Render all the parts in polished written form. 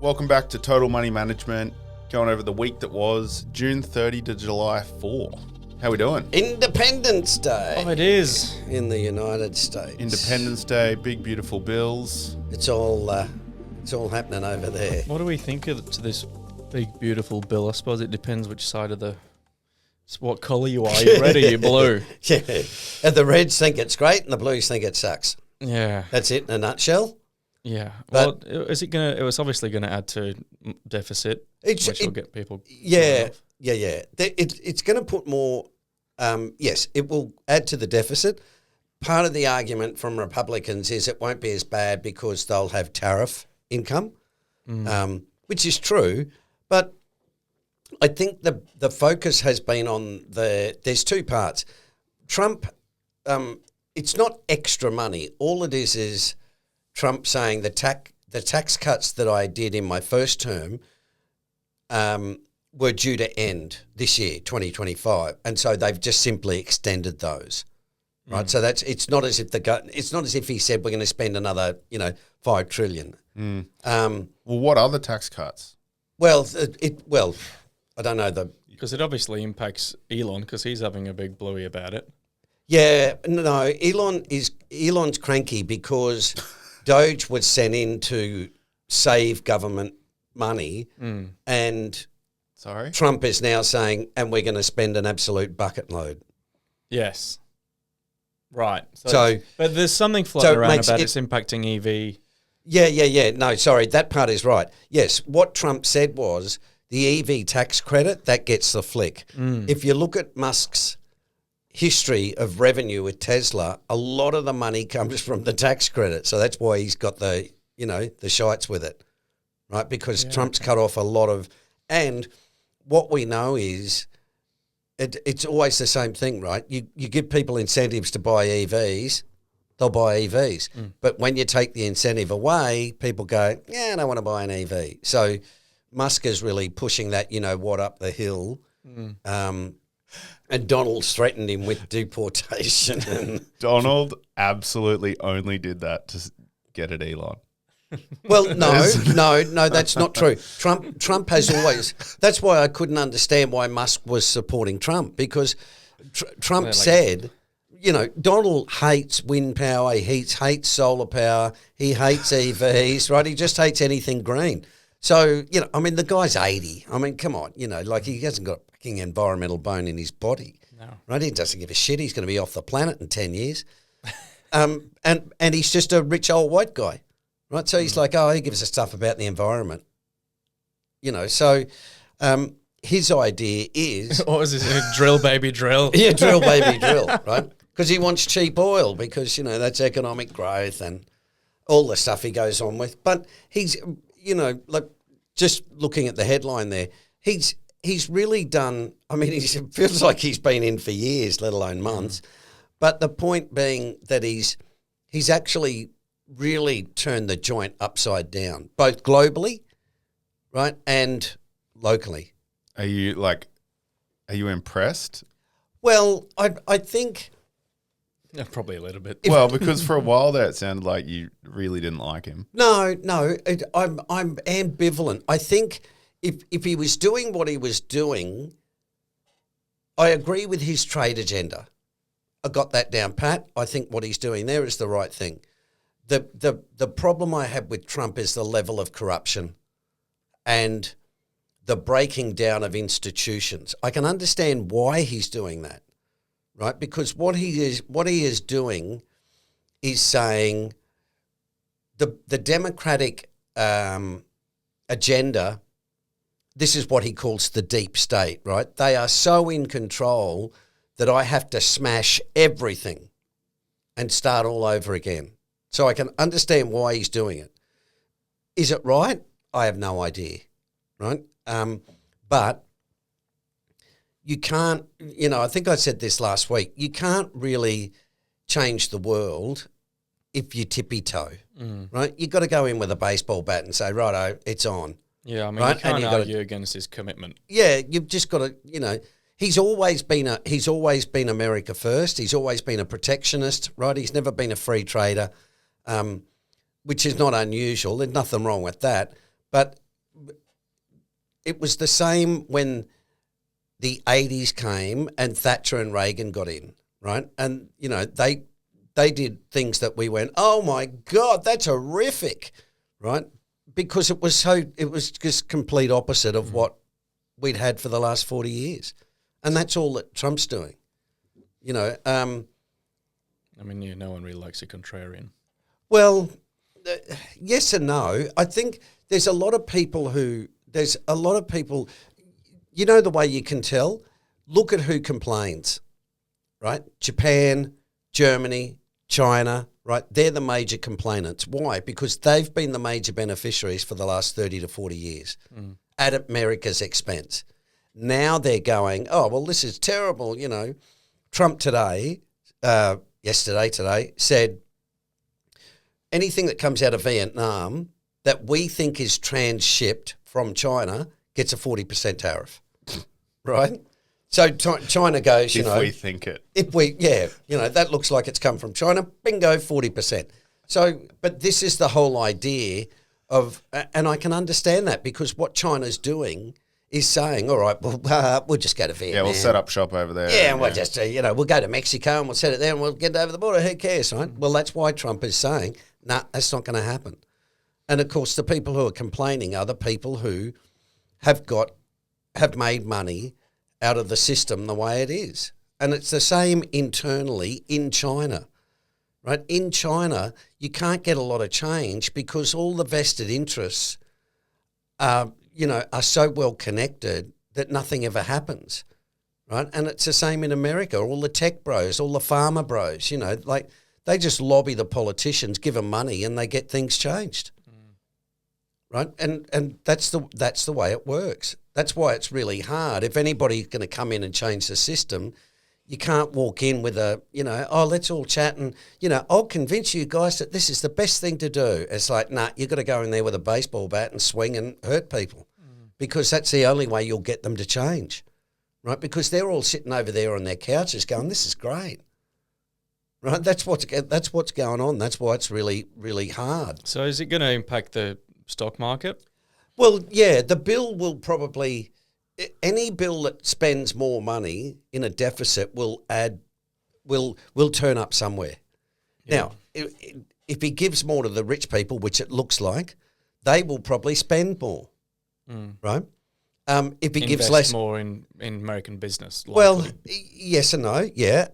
Welcome back to Total Money Management. Going over the week that was June 30 to July 4. How we doing? Independence Day. Oh, it is. In the United States. Independence Day, big beautiful bills. It's all happening over there. What do we think of to this big, beautiful bill? I suppose it depends which side of the... what colour you are. You red or you blue? Yeah. And the Reds think it's great and the Blues think it sucks. Yeah. That's it in a nutshell. Yeah. But well, is it going to... It was obviously going to add to deficit, which will get people... Yeah. It's going to put more... yes, it will add to the deficit. Part of the argument from Republicans is it won't be as bad because they'll have tariff income, which is true. But I think the focus has been on there's two parts. Trump, it's not extra money. All it is Trump saying the tax cuts that I did in my first term were due to end this year, 2025, and so they've just simply extended those, right? So it's not as if he said we're going to spend another $5 trillion. Well, what other tax cuts? Well, I don't know because it obviously impacts Elon because he's having a big bluey about it. Yeah, no, Elon's cranky because Doge was sent in to save government money, and Trump is now saying, and we're going to spend an absolute bucket load. Yes. Right. So but there's something floating around about it's impacting EV. Yeah. No, sorry, that part is right. Yes, what Trump said was the EV tax credit, that gets the flick. If you look at Musk's history of revenue with Tesla, a lot of the money comes from the tax credit. So that's why he's got the shites with it, right? Because Trump's cut off a lot of, and what we know is it's always the same thing, right? You give people incentives to buy EVs, they'll buy EVs. But when you take the incentive away, people go, yeah, I don't want to buy an EV. So Musk is really pushing that, up the hill. And Donald's threatened him with deportation. Donald absolutely only did that to get at Elon. Well, no, that's not true. Trump has always... That's why I couldn't understand why Musk was supporting Trump, because Trump said, Donald hates wind power, he hates solar power, he hates EVs, right? He just hates anything green. So, the guy's 80. Come on, he hasn't got a fucking environmental bone in his body. No. Right? He doesn't give a shit. He's going to be off the planet in 10 years. And he's just a rich old white guy. Right? So he's like, he gives us stuff about the environment. So his idea is... What was this? Drill, baby, drill. Yeah, drill, baby, drill, right? Because he wants cheap oil because, that's economic growth and all the stuff he goes on with. But he's, just looking at the headline there, he's really done... it feels like he's been in for years, let alone months. But the point being that he's actually really turned the joint upside down, both globally, right, and locally. Are you impressed? Well, I think... Yeah, probably a little bit. Well, because for a while there it sounded like you really didn't like him. No, I'm ambivalent. I think if he was doing what he was doing, I agree with his trade agenda. I got that down pat. I think what he's doing there is the right thing. The problem I have with Trump is the level of corruption and the breaking down of institutions. I can understand why he's doing that, right? Because what he is doing is saying the Democratic agenda, this is what he calls the deep state, right? They are so in control that I have to smash everything and start all over again. So I can understand why he's doing it. Is it right? I have no idea, right? But you can't, I think I said this last week, you can't really change the world if you tippy-toe, right? You've got to go in with a baseball bat and say, righto, it's on. Yeah, right? You can't argue against his commitment. Yeah, you've just got to, he's always been America first. He's always been a protectionist, right? He's never been a free trader, which is not unusual. There's nothing wrong with that. But it was the same when the 80s came and Thatcher and Reagan got in, right? And, you know, they did things that we went, oh, my God, that's horrific, right? Because it was just complete opposite of what we'd had for the last 40 years. And that's all that Trump's doing, you know. I mean, yeah, no one really likes a contrarian. Well, yes and no. I think there's a lot of people, you know, the way you can tell, look at who complains, right? Japan, Germany, China, right? They're the major complainants. Why? Because they've been the major beneficiaries for the last 30 to 40 years at America's expense. Now they're going, oh, well, this is terrible, you know. Trump today said anything that comes out of Vietnam that we think is transshipped from China gets a 40% tariff, right? So China goes, if we think it. That looks like it's come from China, bingo, 40%. So, but this is the whole idea of, and I can understand that because what China's doing is saying, all right, well, we'll just go to Vietnam. Yeah, we'll set up shop over there. Yeah, and we'll just, we'll go to Mexico and we'll set it there and we'll get over the border. Who cares, right? Well, that's why Trump is saying, nah, that's not going to happen. And, of course, the people who are complaining are the people who have made money out of the system the way it is. And it's the same internally in China, right? In China, you can't get a lot of change because all the vested interests are so well connected that nothing ever happens, right? And it's the same in America. All the tech bros, all the farmer bros, like they just lobby the politicians, give them money, and they get things changed, right? And that's the way it works. That's why it's really hard. If anybody's going to come in and change the system, you can't walk in with let's all chat and, I'll convince you guys that this is the best thing to do. It's like, nah, you've got to go in there with a baseball bat and swing and hurt people because that's the only way you'll get them to change, right? Because they're all sitting over there on their couches going, this is great, right? That's what's going on. That's why it's really, really hard. So is it going to impact the stock market? Well, yeah, the bill will probably... Any bill that spends more money in a deficit will turn up somewhere. Yeah. Now, if he gives more to the rich people, which it looks like, they will probably spend more, right? If he gives less more in American business, likely. Well, yes and no, yeah.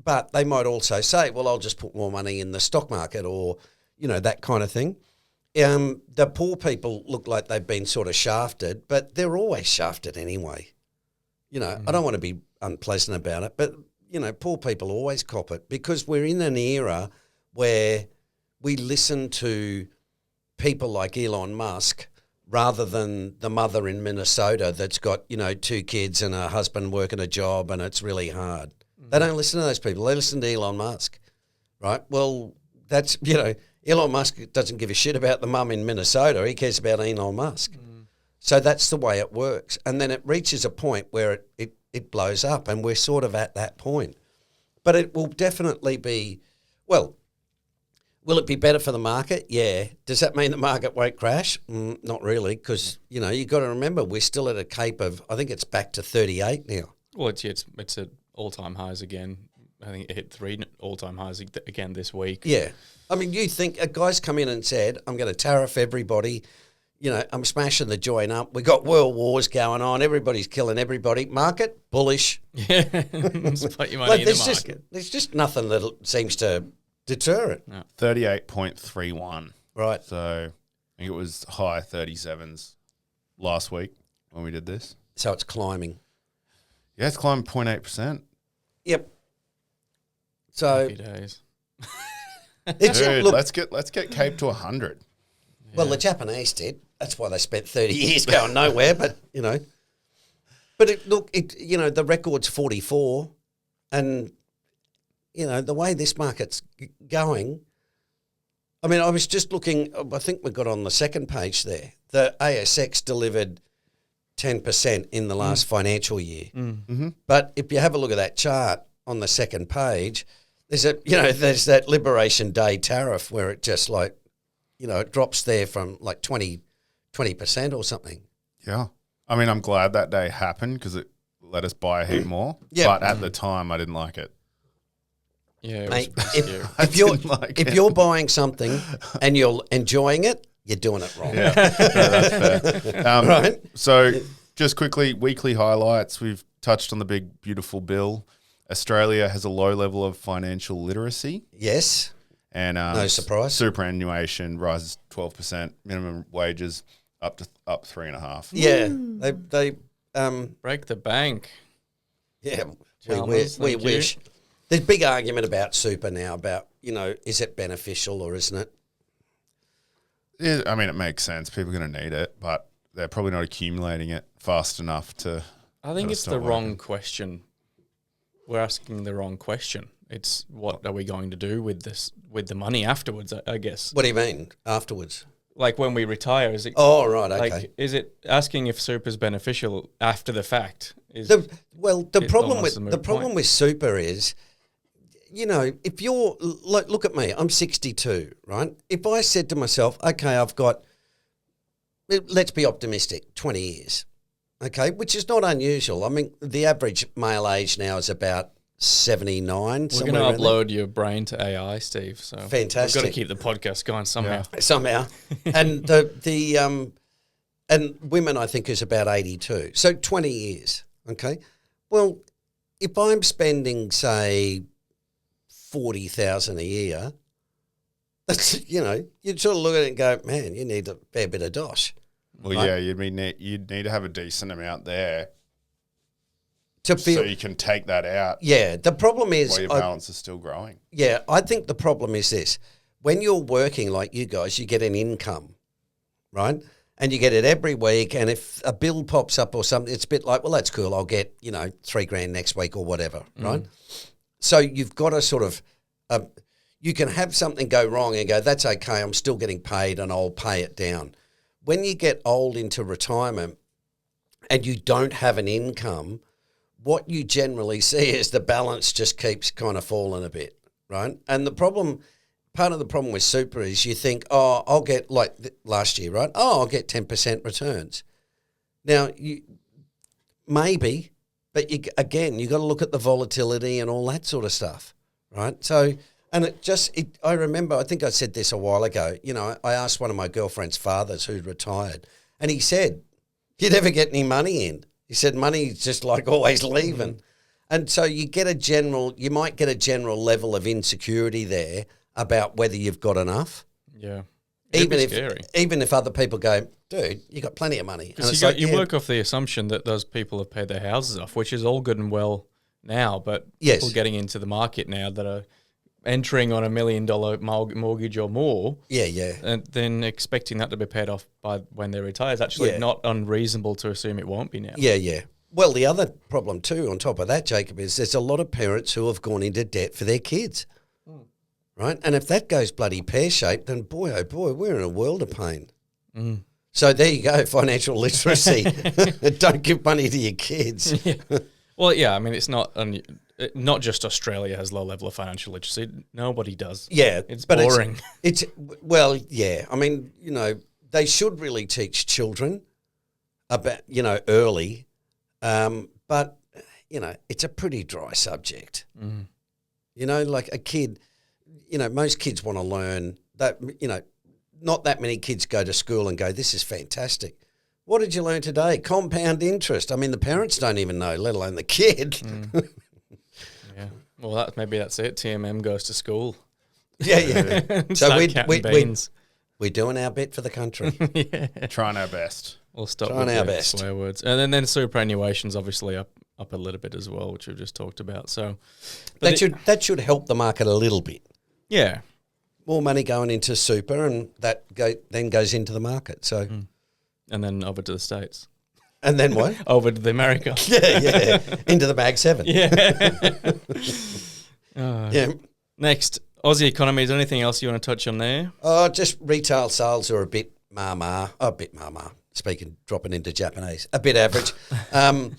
But they might also say, well, I'll just put more money in the stock market, or that kind of thing. The poor people look like they've been sort of shafted, but they're always shafted anyway. I don't want to be unpleasant about it, but, poor people always cop it because we're in an era where we listen to people like Elon Musk rather than the mother in Minnesota that's got, 2 kids and a husband working a job and it's really hard. They don't listen to those people. They listen to Elon Musk, right? Well, that's, Elon Musk doesn't give a shit about the mum in Minnesota. He cares about Elon Musk. So that's the way it works. And then it reaches a point where it blows up, and we're sort of at that point. But it will definitely be, well, will it be better for the market? Yeah. Does that mean the market won't crash? Not really, because, you've got to remember we're still at a cape of, I think it's back to 38 now. Well, it's at all-time highs again. I think it hit 3 all-time highs again this week. Yeah. I mean, you think a guy's come in and said, I'm going to tariff everybody. I'm smashing the joint up. We've got world wars going on. Everybody's killing everybody. Market, bullish. Yeah. Just put your money in the market. There's just nothing that seems to deter it. No. 38.31. Right. So I think it was high 37s last week when we did this. So it's climbing. Yeah, it's climbed 0.8%. Yep. So Happy days. Dude, let's get Cape to 100. Well, the Japanese did. That's why they spent 30 years going nowhere. But the record's 44, and the way this market's going. I mean, I was just looking. I think we got on the second page there. The ASX delivered 10% in the last financial year. Mm-hmm. But if you have a look at that chart on the second page, there's that Liberation Day tariff where it just it drops there from like 20 20% or something. Yeah. I mean, I'm glad that day happened because it let us buy a heap more. Yeah. But at the time, I didn't like it. Yeah, it was Mate, pretty scary. if you're buying something and you're enjoying it, you're doing it wrong. Yeah, that's fair. Right. So just quickly, weekly highlights. We've touched on the big, beautiful bill. Australia has a low level of financial literacy. Yes. And No surprise. Superannuation rises 12%. Minimum wages up 3.5%. Yeah. They Break the bank. yeah, Chalmers, we thank you. wish. There's big argument about super now about, is it beneficial or isn't it? Yeah, I mean, it makes sense. People are going to need it, but they're probably not accumulating it fast enough to. I think let it's us the not wrong working. question. We're asking the wrong question. It's what are we going to do with this, with the money afterwards, I guess. What do you mean afterwards? Like when we retire, is it Oh, right, okay. like is it asking if super's beneficial after the fact? Is The It's problem almost a moot point. with super is, if you're look at me, I'm 62, right? If I said to myself, okay, I've got, let's be optimistic, 20 years, okay, which is not unusual. I mean, the average male age now is about 79. we're going somewhere to around there. upload your brain to AI, Steve. So Fantastic. We've got to keep the podcast going somehow. Somehow, and and women, I think, is about 82. So 20 years. Okay, well, if I'm spending say 40,000 a year, that's you sort of look at it and go, man, you need a fair bit of dosh. Well, right? yeah, you'd need to have a decent amount there To so feel, you can take that out yeah. The problem is, while your balance is still growing. yeah, I think the problem is this: when you're working like you guys, you get an income, right? And you get it every week. And if a bill pops up or something, it's a bit like, well, that's cool. I'll get, $3,000 next week or whatever, right? So you've got to sort of, you can have something go wrong and go, that's okay. I'm still getting paid and I'll pay it down. When you get old into retirement and you don't have an income, what you generally see is the balance just keeps kind of falling a bit, right? And part of the problem with super is you think, oh, I'll get like last year, right? Oh, I'll get 10% returns. Now, maybe, but you got to look at the volatility and all that sort of stuff, right? So, and I remember, I think I said this a while ago, I asked one of my girlfriend's fathers who'd retired, and he said, you never get any money in. He said, money's just like always leaving. And so you might get a general level of insecurity there about whether you've got enough. Yeah. It'd be scary. Even if other people go, dude, you got plenty of money. And Because it's you work off the assumption that those people have paid their houses off, which is all good and well now, but Yes. people getting into the market now that are entering on $1 million mortgage or more, yeah. and then expecting that to be paid off by when they retire is actually Yeah. not unreasonable to assume it won't be now. Yeah. Well, the other problem too, on top of that, Jacob, is there's a lot of parents who have gone into debt for their kids. Right? And if that goes bloody pear-shaped, then boy, oh boy, we're in a world of pain. So there you go, financial literacy. Don't give money to your kids. Well, yeah, I mean, it's not just Australia has low level of financial literacy. Nobody does. Yeah. It's but boring. Well, yeah. I mean, they should really teach children about, early. But, it's a pretty dry subject. Like a kid, most kids want to learn that, not that many kids go to school and go, this is fantastic. What did you learn today? Compound interest. I mean, the parents don't even know, let alone the kid. Yeah. Well, maybe that's it. TMM goes to school. Yeah. So Start counting beans. we're doing our bit for the country. Trying our best. We'll stop Trying with our the best. swear words. And then superannuation's obviously up a little bit as well, which we've just talked about. So That should help the market a little bit. yeah. More money going into super, and that then goes into the market. So, And then over to the States. and then what? Over to the America. yeah, into the Mag 7. Yeah. Yeah. Next, Aussie economy. Is there anything else you want to touch on there? Oh, just retail sales are a bit dropping into Japanese, a bit average. And,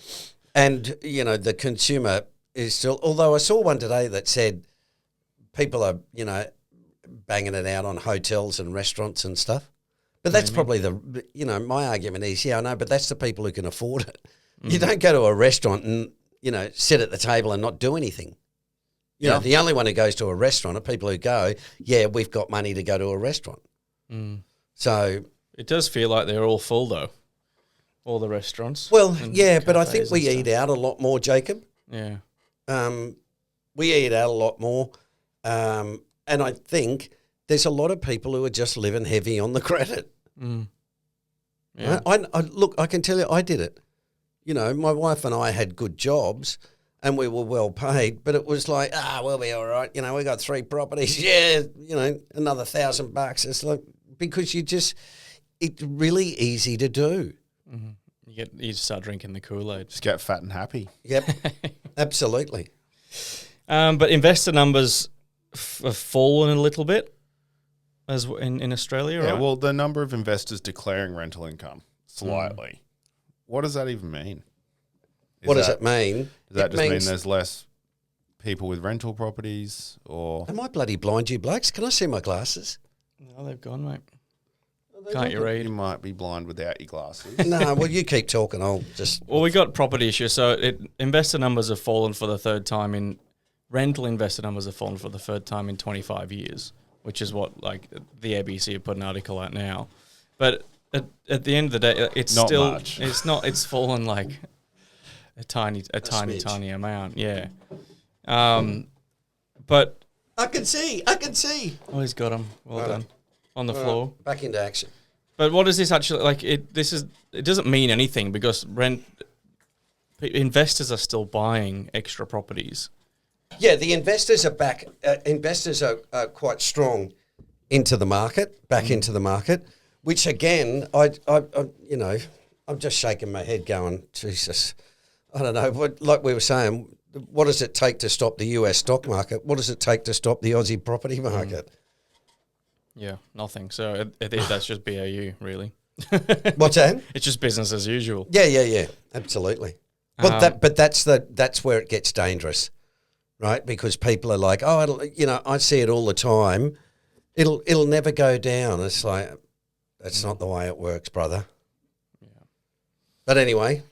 the consumer is still, although I saw one today that said people are, banging it out on hotels and restaurants and stuff. But that's probably my argument is, I know, but that's the people who can afford it. You don't go to a restaurant and, sit at the table and not do anything. You know, the only one who goes to a restaurant are people who go, we've got money to go to a restaurant. So it does feel like they're all full though, all the restaurants. Well, but I think we eat out a lot more, Jacob. Yeah. We eat out a lot more. And I think there's a lot of people who are just living heavy on the credit. Yeah. Look, I can tell you I did it. My wife and I had good jobs and we were well paid, but it was like, we'll be all right. We got 3 properties. Yeah, another $1,000. It's like, because it's really easy to do. You start drinking the Kool-Aid. Just get fat and happy. Yep, absolutely. But investor numbers have fallen a little bit as in Australia, right? Yeah, well, the number of investors declaring rental income slightly. What does that even mean? What does it mean? Does that just mean there's less people with rental properties, or? Am I bloody blind, you blokes? Can I see my glasses? No, they've gone, mate. Can't you read? You might be blind without your glasses. No, well, you keep talking. I'll just... Well, we got property issues. So investor numbers have fallen for the third time in... Rental investor numbers have fallen for the third time in 25 years, which is what, the ABC have put an article out now. But at the end of the day, it's not still... much. It's not... It's fallen like a tiny smidge. tiny amount, yeah. But... I can see. Oh, he's got him. Well done. On the floor. Back into action. But what does this actually It doesn't mean anything because investors are still buying extra properties. Yeah, the investors are back. Investors are quite strong into the market, into the market. Which again, I'm just shaking my head, going, Jesus, I don't know. Like we were saying, what does it take to stop the US stock market? What does it take to stop the Aussie property market? Yeah, nothing. So that's just BAU, really. What's that? It's just business as usual. Yeah, absolutely. But that's where it gets dangerous, right? Because people are like, I see it all the time. It'll never go down. It's like, that's not the way it works, brother. Yeah. But anyway,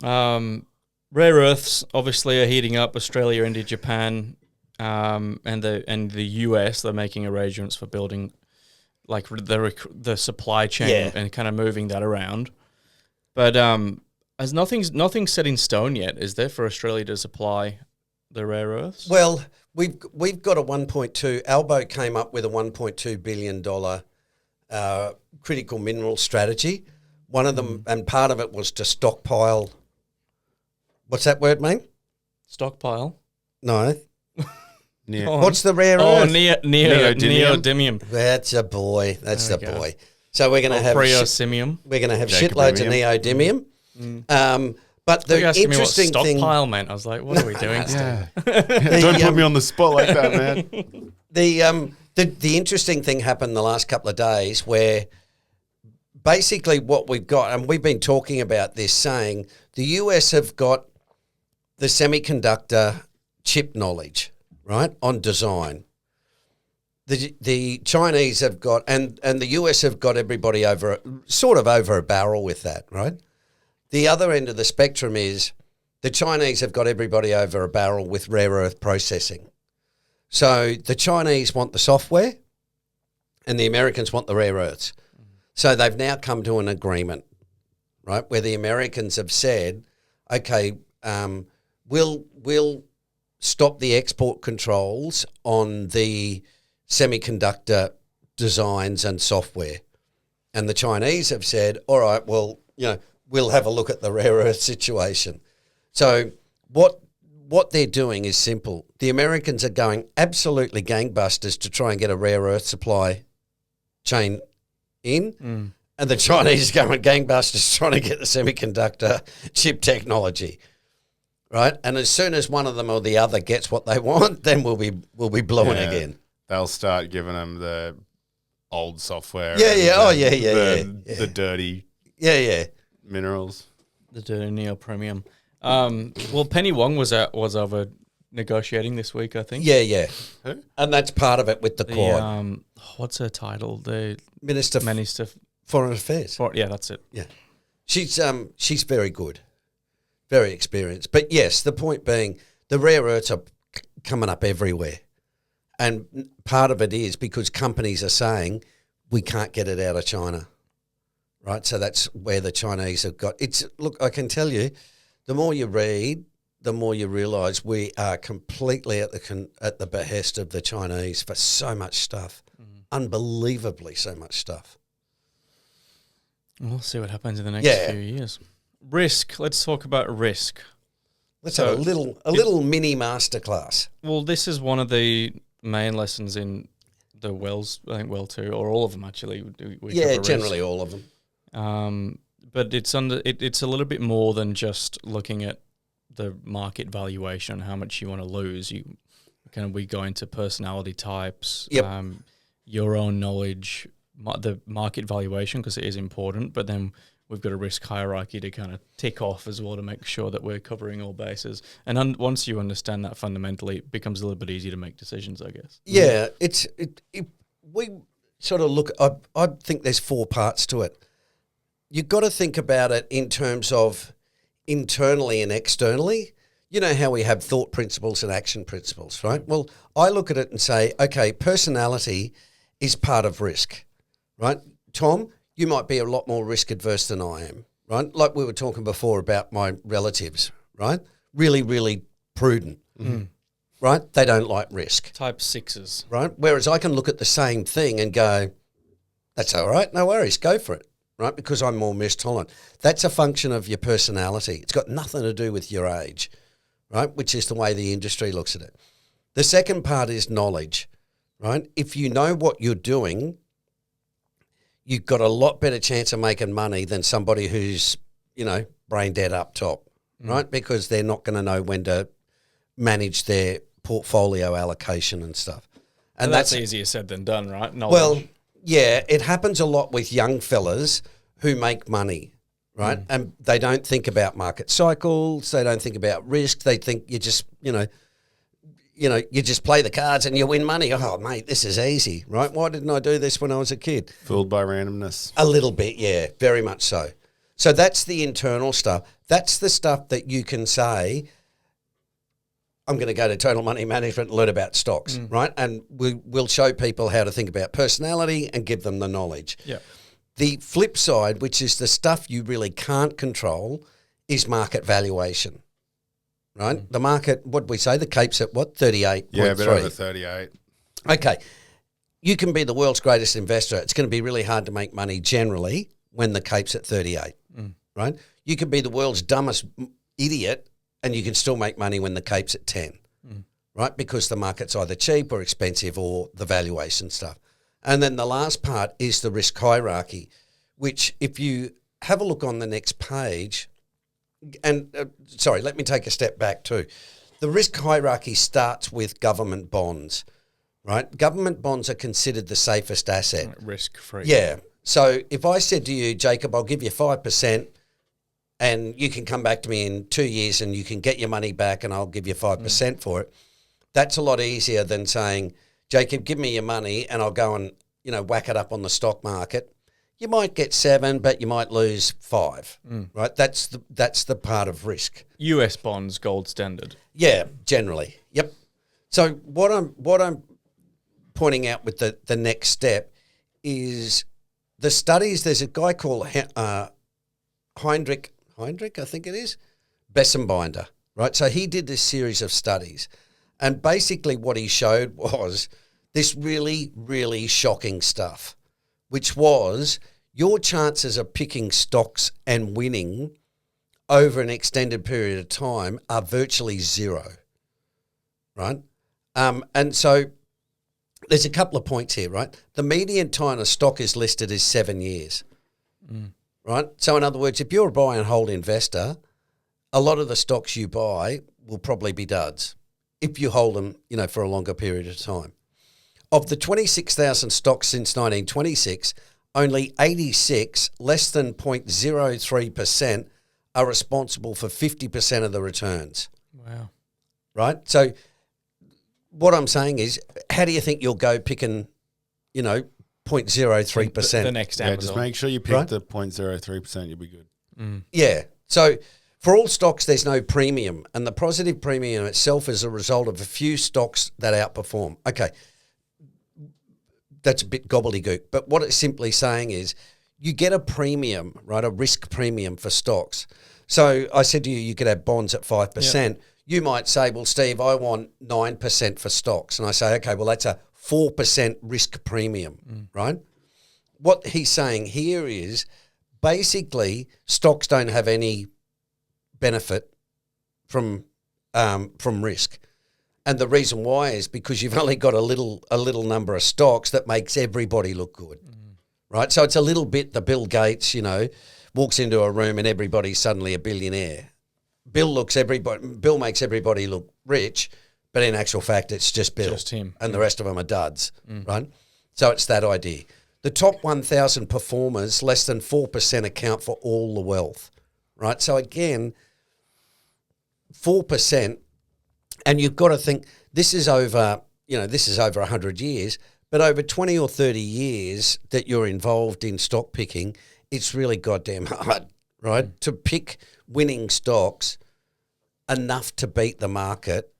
rare earths obviously are heating up. Australia, India, Japan. And the US, they're making arrangements for building the supply chain and kind of moving that around. But as nothing's set in stone yet, is there, for Australia to supply the rare earths? Well, we've got a 1.2. Albo came up with a $1.2 billion critical mineral strategy. One of them, and part of it was to stockpile. What's that word mean? Stockpile. No. What's the rare earth? Neodymium. That's a boy. That's the boy. So we're going to have Preosimium. We're going to have shitloads of neodymium. But the interesting thing, stockpile meant, I was like, what are we doing? Don't put me on the spot like that, man. The interesting thing happened the last couple of days, where basically what we've got, and we've been talking about this, saying the US have got the semiconductor chip knowledge, right, on design. The Chinese have got, and the US have got everybody over a barrel with that, right? The other end of the spectrum is the Chinese have got everybody over a barrel with rare earth processing. So the Chinese want the software and the Americans want the rare earths. So they've now come to an agreement, right, where the Americans have said, okay, we'll stop the export controls on the semiconductor designs and software. And the Chinese have said, all right, well, we'll have a look at the rare earth situation. So what they're doing is simple. The Americans are going absolutely gangbusters to try and get a rare earth supply chain in. And the Chinese are going gangbusters trying to get the semiconductor chip technology. Right? And as soon as one of them or the other gets what they want, then we'll be blowing again. They'll start giving them the old software. The dirty minerals. The dirty neopremium. Well, Penny Wong was over negotiating this week, I think. Yeah. Who? And that's part of it with the The, Quad. what's her title? The Minister Foreign Affairs. Yeah, that's it. Yeah. She's very good, very experienced. But yes, the point being, the rare earths are coming up everywhere. And part of it is because companies are saying we can't get it out of China, right? So that's where the Chinese have got. Look, I can tell you, the more you read, the more you realise we are completely at the behest of the Chinese for so much stuff, unbelievably so much stuff. We'll see what happens in the next few years. Risk. Let's talk about risk. Let's have a little mini masterclass. Well, this is one of the main lessons in the Wells, I think Well 2, or all of them actually. We cover generally risk. all of them. But it's a little bit more than just looking at the market valuation, how much you want to lose. We go into personality types, your own knowledge, the market valuation, because it is important, but then we've got a risk hierarchy to kind of tick off as well to make sure that we're covering all bases. And once you understand that fundamentally, it becomes a little bit easier to make decisions, I guess. Yeah, we sort of look, I think there's 4 parts to it. You've got to think about it in terms of internally and externally. You know how we have thought principles and action principles, right? Well, I look at it and say, okay, personality is part of risk, right? Tom, you might be a lot more risk adverse than I am, right? Like we were talking before about my relatives, right? Really, really prudent, right? They don't like risk. Type 6s. Right? Whereas I can look at the same thing and go, that's all right, no worries, go for it, right? Because I'm more risk tolerant. That's a function of your personality. It's got nothing to do with your age, right? Which is the way the industry looks at it. The second part is knowledge, right? If you know what you're doing, you've got a lot better chance of making money than somebody who's, brain dead up top, right? Because they're not going to know when to manage their portfolio allocation and stuff. And that's easier said than done, right? Knowledge. Well, yeah, it happens a lot with young fellas who make money, right? And they don't think about market cycles. They don't think about risk. They think you just, you just play the cards and you win money. Oh, mate, this is easy, right? Why didn't I do this when I was a kid? Fooled by randomness. A little bit, yeah, very much so. So that's the internal stuff. That's the stuff that you can say, I'm going to go to Total Money Management and learn about stocks, right? And we'll show people how to think about personality and give them the knowledge. Yeah. The flip side, which is the stuff you really can't control, is market valuation. Right? The market, what did we say? The Cape's at what? 38.3. Yeah, a bit over 38. Okay. You can be the world's greatest investor. It's going to be really hard to make money generally when the Cape's at 38. Right? You can be the world's dumbest idiot and you can still make money when the Cape's at 10. Right? Because the market's either cheap or expensive or the valuation stuff. And then the last part is the risk hierarchy, which if you have a look on the next page, and sorry, let me take a step back too. The risk hierarchy starts with government bonds, right? Government bonds are considered the safest asset. Risk-free. Yeah. So if I said to you, Jacob, I'll give you 5% and you can come back to me in 2 years and you can get your money back and I'll give you 5% for it, that's a lot easier than saying, Jacob, give me your money and I'll go and, whack it up on the stock market. You might get 7, but you might lose 5, right? That's the part of risk. US bonds, gold standard. Yeah, generally. Yep. So what I'm pointing out with the next step is the studies. There's a guy called Heinrich, I think it is, Bessenbinder, right? So he did this series of studies, and basically what he showed was this really, really shocking stuff, which was your chances of picking stocks and winning over an extended period of time are virtually zero, right? And so there's a couple of points here, right? The median time a stock is listed is 7 years, right? So in other words, if you're a buy and hold investor, a lot of the stocks you buy will probably be duds if you hold them, for a longer period of time. Of the 26,000 stocks since 1926, only 86, less than 0.03%, are responsible for 50% of the returns. Wow. right? So what I'm saying is, how do you think you'll go picking, 0.03%? The next Yeah, Amazon. just make sure you pick Right? the 0.03%. You'll be good. Yeah. So for all stocks, there's no premium, and the positive premium itself is a result of a few stocks that outperform. Okay, that's a bit gobbledygook, but what it's simply saying is you get a premium, right, a risk premium for stocks. So I said to you, you could have bonds at 5%. You might say, well, Steve, I want 9% for stocks. And I say, okay, well, that's a 4% risk premium, right? What he's saying here is basically stocks don't have any benefit from risk. And the reason why is because you've only got a little number of stocks that makes everybody look good, right? So it's a little bit the Bill Gates, walks into a room and everybody's suddenly a billionaire. Bill makes everybody look rich, but in actual fact, it's just Bill. Just him. And the rest of them are duds, right? So it's that idea. The top 1,000 performers, less than 4% account for all the wealth, right? So again, 4%, and you've got to think this is over 100 years, but over 20 or 30 years that you're involved in stock picking, it's really goddamn hard, right? To pick winning stocks enough to beat the market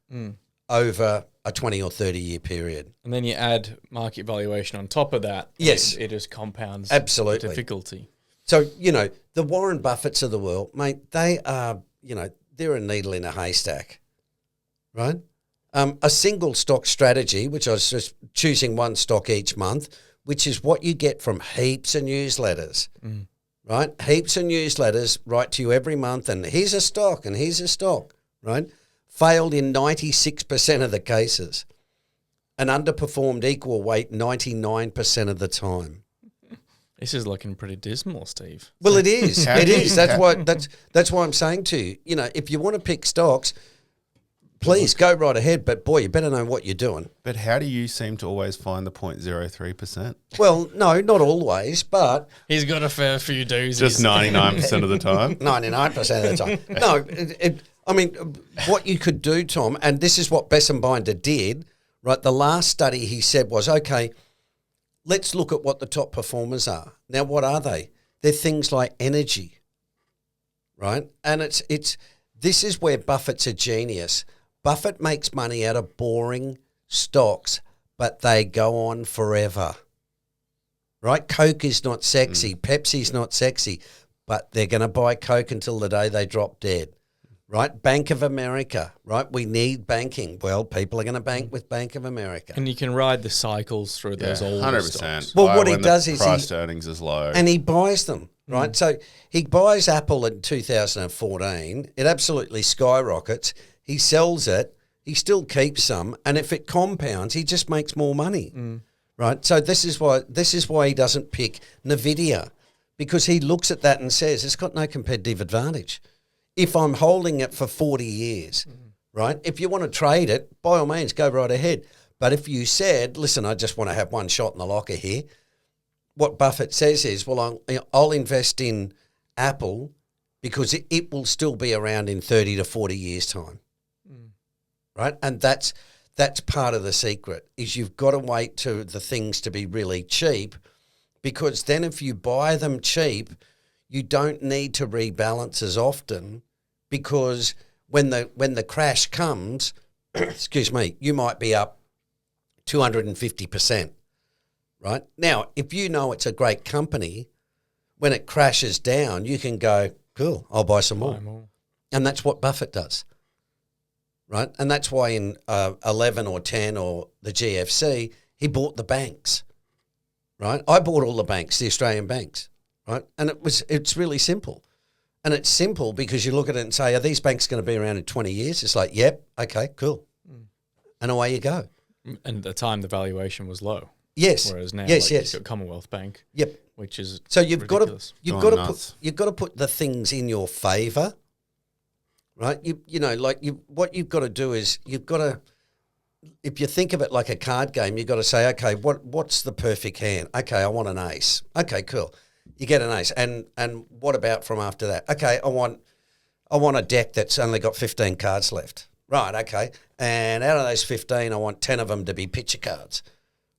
over a 20 or 30 year period. And then you add market valuation on top of that. Yes. It just compounds Absolutely. the difficulty. So, the Warren Buffetts of the world, mate, they are, they're a needle in a haystack, right? A single stock strategy, which I was just choosing one stock each month, which is what you get from heaps of newsletters, right? Heaps of newsletters write to you every month, and here's a stock, and here's a stock, right? Failed in 96% of the cases and underperformed equal weight 99% of the time. This is looking pretty dismal, Steve. Well, it is. It is. That's why I'm saying to you, if you want to pick stocks, please go right ahead. But boy, you better know what you're doing. But how do you seem to always find the 0.03%? Well, no, not always, but He's got a fair few doozies. Just 99% of the time. 99% of the time. No, what you could do, Tom, and this is what Bessenbinder did, right? The last study he said was, okay, let's look at what the top performers are. Now, what are they? They're things like energy, right? And this is where Buffett's a genius. Buffett makes money out of boring stocks, but they go on forever, right? Coke is not sexy. Pepsi's not sexy, but they're going to buy Coke until the day they drop dead, right? Bank of America, right? We need banking. Well, people are going to bank with Bank of America. And you can ride the cycles through those old 100%. stocks. Well, Buy what he when does the is price to earnings is low. and he buys them, right? So he buys Apple in 2014. It absolutely skyrockets. He sells it. He still keeps some, and if it compounds, he just makes more money, right? So this is why he doesn't pick Nvidia, because he looks at that and says it's got no competitive advantage. If I'm holding it for 40 years, right? If you want to trade it, by all means, go right ahead. But if you said, listen, I just want to have one shot in the locker here, what Buffett says is, well, I'll invest in Apple because it will still be around in 30 to 40 years' time, right? And that's part of the secret, is you've got to wait to the things to be really cheap, because then if you buy them cheap, you don't need to rebalance as often, because when the crash comes, excuse me, you might be up 250%, right? Now, if you know it's a great company, when it crashes down, you can go, cool, I'll buy some more. And that's what Buffett does, right? And that's why in 11 or 10 or the GFC, he bought the banks, right? I bought all the banks, the Australian banks, right? And it's really simple. And it's simple because you look at it and say, are these banks going to be around in 20 years? It's like, yep, okay, cool. And away you go. And at the time, the valuation was low. Yes. Whereas now, yes. you've got Commonwealth Bank. Yep. Which is so you've ridiculous. got to put the things in your favour, right? What you've got to do is you've got to, if you think of it like a card game, you've got to say, okay, what's the perfect hand? Okay, I want an ace. Okay, cool. You get an ace, and what about from after that? Okay, I want a deck that's only got 15 cards left. Right, okay. And out of those 15, I want 10 of them to be picture cards.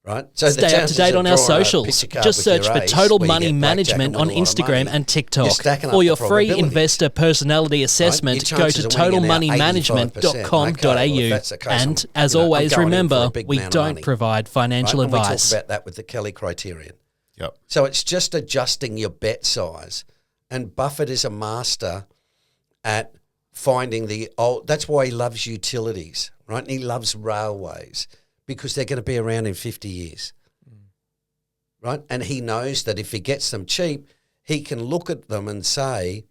Right? So Stay up to date on our socials. Just search for Total Money Management on Instagram and TikTok. For your free investor personality assessment, go to totalmoneymanagement.com.au. And as always, remember, we don't provide financial advice. We talk about that with the Kelly criterion. Yep. So it's just adjusting your bet size. And Buffett is a master at finding the old. That's why he loves utilities, right? And he loves railways, because they're going to be around in 50 years, right? And he knows that if he gets them cheap, he can look at them and say,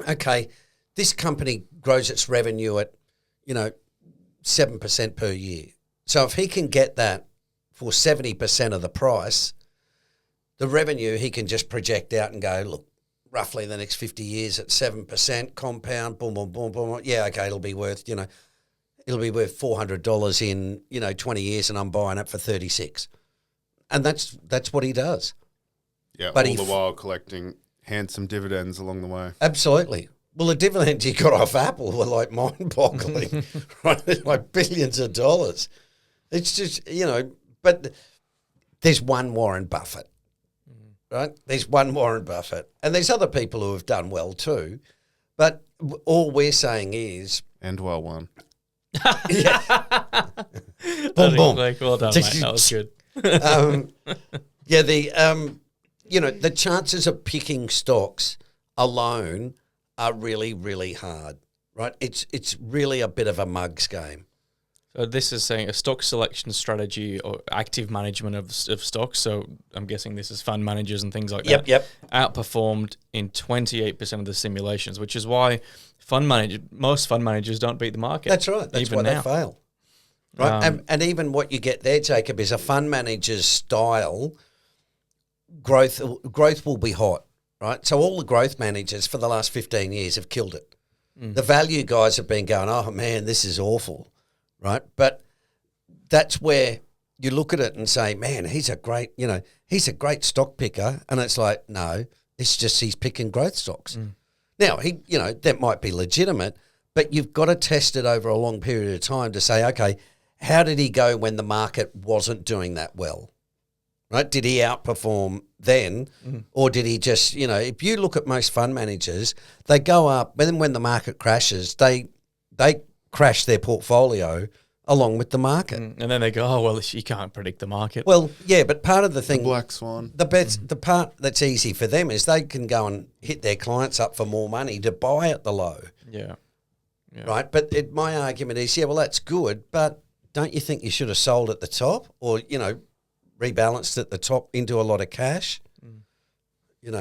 okay, this company grows its revenue at, 7% per year. So if he can get that for 70% of the price, the revenue he can just project out and go, look, roughly the next 50 years at 7% compound, boom, boom, boom, boom. Yeah, okay, it'll be worth, it'll be worth $400 in 20 years, and I'm buying it for 36, and that's what he does. Yeah, but all the while collecting handsome dividends along the way. Absolutely. Well, the dividends he got off Apple were like mind-boggling, right? It's like billions of dollars. It's just but there's one Warren Buffett, right? There's one Warren Buffett, and there's other people who have done well too, but all we're saying is well one. Boom, boom. Well done, mate. That was good. The chances of picking stocks alone are really, really hard, right? It's really a bit of a mugs game. So this is saying a stock selection strategy or active management of stocks. So I'm guessing this is fund managers and things like that. Yep. Outperformed in 28% of the simulations, which is why most fund managers don't beat the market. That's right. That's even why now. they fail. Right. And even what you get there, Jacob, is a fund manager's style. Growth will be hot, right? So all the growth managers for the last 15 years have killed it. The value guys have been going, oh man, this is awful, right? But that's where you look at it and say, man, he's a great stock picker. And it's like, no, it's just he's picking growth stocks. Now, that might be legitimate, but you've got to test it over a long period of time to say, okay, how did he go when the market wasn't doing that well? Right? Did he outperform then, or did he just, if you look at most fund managers, they go up, but then when the market crashes, they crash their portfolio along with the market. And then they go, oh, well, you can't predict the market. Well, yeah, but part of the thing... The black swan. The part that's easy for them is they can go and hit their clients up for more money to buy at the low. Yeah. Right? But my argument is, well, that's good, but don't you think you should have sold at the top or, rebalanced at the top into a lot of cash?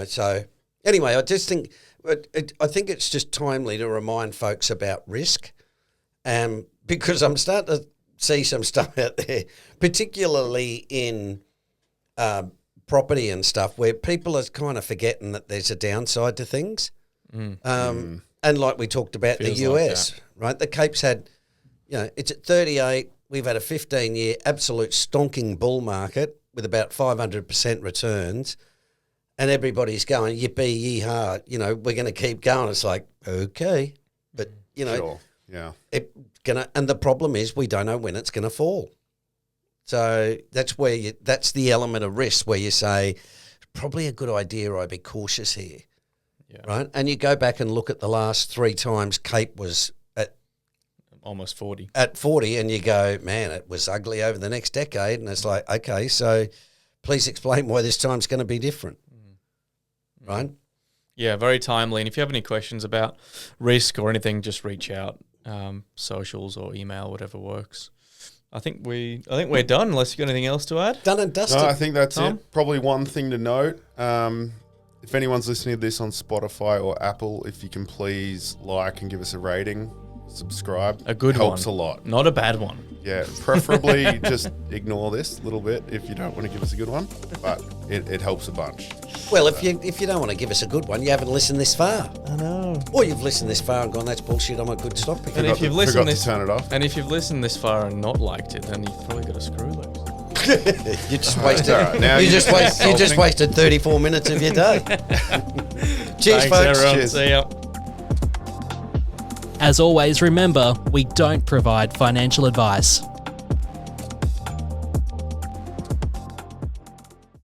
So anyway, I just think... I think it's just timely to remind folks about risk, because I'm starting to see some stuff out there, particularly in property and stuff, where people are kind of forgetting that there's a downside to things. And like we talked about Feels the US, right? The Cape's had, it's at 38. We've had a 15-year absolute stonking bull market with about 500% returns. And everybody's going, yippee, yee-haw, we're going to keep going. It's like, okay. But, Sure. Yeah. And the problem is we don't know when it's going to fall. So that's the element of risk where you say, probably a good idea I'd be cautious here. Yeah. Right? And you go back and look at the last 3 times Cape was at almost 40. At 40, and you go, man, it was ugly over the next decade. And it's like, okay, so please explain why this time's going to be different. Right? Yeah, very timely. And if you have any questions about risk or anything, just reach out, socials or email, whatever works. I think we're done. Unless you got anything else to add. Done and dusted. No, I think that's Tom? it. Probably one thing to note. If anyone's listening to this on Spotify or Apple, if you can please like and give us a rating, subscribe. A good helps one. a lot. Not a bad one. Yeah, preferably just ignore this a little bit if you don't want to give us a good one, but it helps a bunch. Well, if you don't want to give us a good one, you haven't listened this far. I know. Or you've listened this far and gone, that's bullshit, I'm a good stock picker. And if you've listened to turn it off. And if you've listened this far and not liked it, then you've probably got a screw loose. You just wasted. Right, now you just wasted 34 minutes of your day. Cheers, Thanks, folks. everyone. Cheers. See ya. As always, remember, we don't provide financial advice.